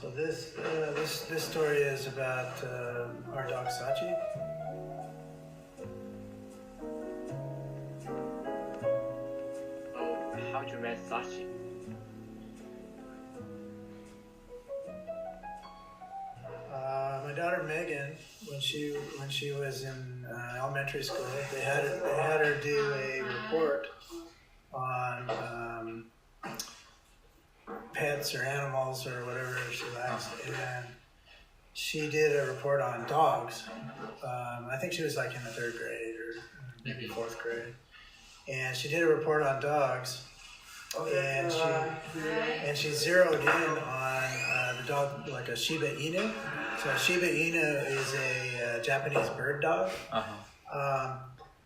So this story is about our dog Sachi. Oh, how'd you met Sachi? My daughter Megan, when she was in elementary school, they had her do a report on pets or animals or whatever she likes, and she did a report on dogs. I think she was like in the 3rd grade or maybe 4th grade, and she did a report on dogs. And she zeroed in on the dog, like a Shiba Inu. So a Shiba Inu is a Japanese bird dog.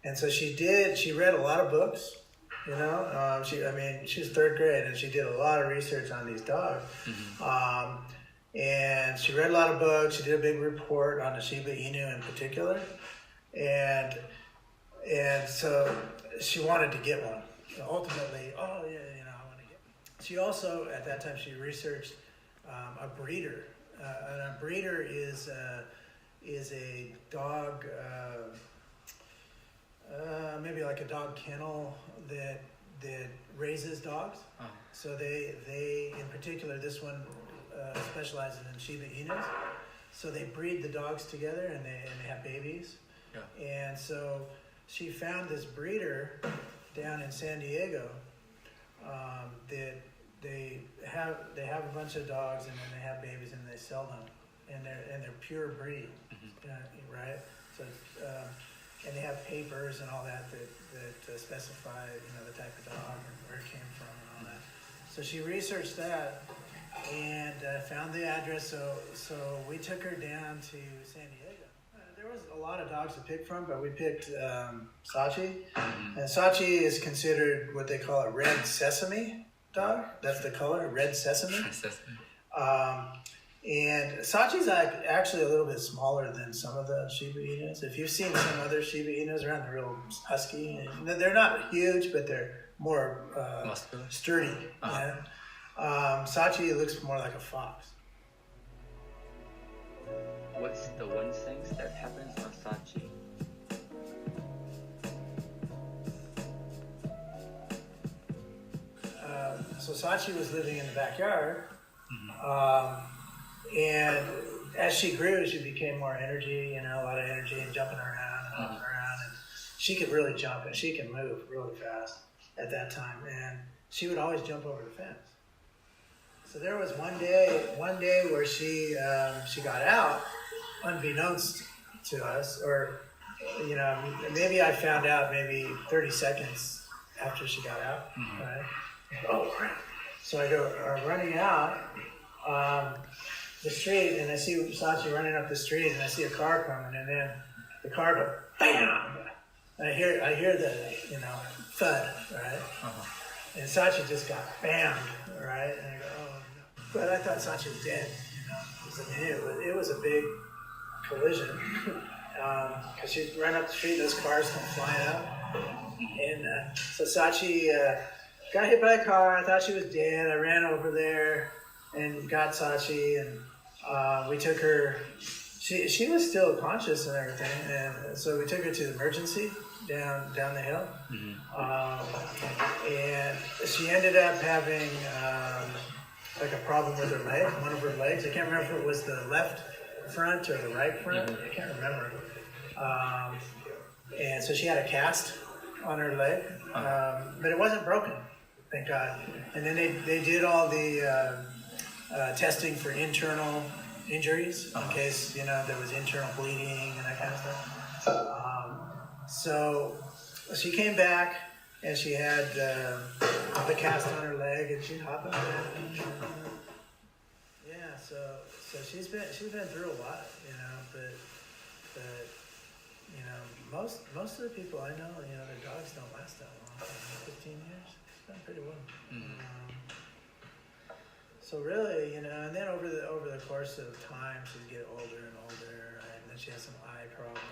And so she read a lot of books, she was 3rd grade and she did a lot of research on these dogs. And she read a lot of books. She did a big report on the Shiba Inu in particular. And so she wanted to get one. Ultimately, I want to get one. She also, at that time, she researched a breeder. And a breeder is a dog, maybe like a dog kennel that raises dogs. So they in particular, this one specializes in Shiba Inus. So they breed the dogs together and they have babies. Yeah. And so she found this breeder down in San Diego that they have a bunch of dogs and then they have babies and they sell them, and they're pure breed, right? So and they have papers and all that specify the type of dog and where it came from and all that. So she researched that and found the address. So we took her down to San Diego. There was a lot of dogs to pick from, but we picked Sachi. And Sachi is considered what they call a red sesame dog. That's the color, red sesame. And Sachi's actually a little bit smaller than some of the Shiba Inus. If you've seen some other Shiba Inus around, they're real husky. They're not huge, but they're more sturdy. Sachi looks more like a fox. What's the one thing that happens on Sachi? So Sachi was living in the backyard, and as she grew, she became more energy, a lot of energy and jumping around and hopping around, and she could really jump and she can move really fast at that time, and she would always jump over the fence. So there was one day where she got out, unbeknownst to us, or maybe I found out maybe 30 seconds after she got out, right? Oh crap! So I go running out the street, and I see Sachi running up the street, and I see a car coming, and then the car goes bam! And I hear the thud, right? And Sachi just got bammed, right? And I go, oh no! But I thought Sachi was dead, it was a big collision because she ran up the street, those cars come flying up, and so Sachi got hit by a car. I thought she was dead. I ran over there and got Sachi, and we took her. She was still conscious and everything, and so we took her to the emergency down the hill, and she ended up having like a problem with her leg, one of her legs. I can't remember if it was the left front or the right front. I can't remember. And so she had a cast on her leg, but it wasn't broken, thank God. And then they did all the testing for internal injuries in case there was internal bleeding and that kind of stuff. So she came back and she had the cast on her leg and she'd hop in bed. Yeah, so she's been through a lot, but most of the people I know, their dogs don't last that long. 15 years, it's been pretty well. So really, and then over the course of time, she'd get older and older, and then she has some eye problems.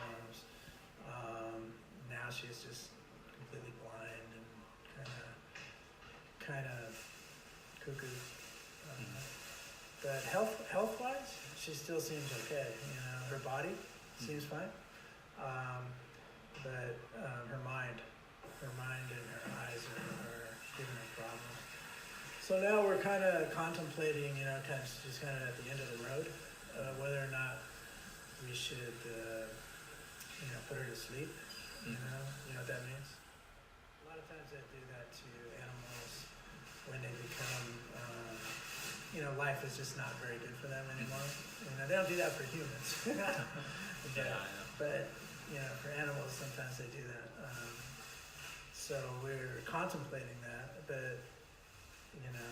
Now she's just completely blind and kind of cuckoo. But health-wise, she still seems okay. You know, her body seems fine, but her mind and her eyes are giving her problems. So now we're kind of contemplating, you know, she's kind of at the end of the road, whether or not we should, you know, put her to sleep. You know what that means. A lot of times they do that to animals when they become, you know, life is just not very good for them anymore. You know, they don't do that for humans, but you know, for animals sometimes they do that. So we're contemplating that, but you know,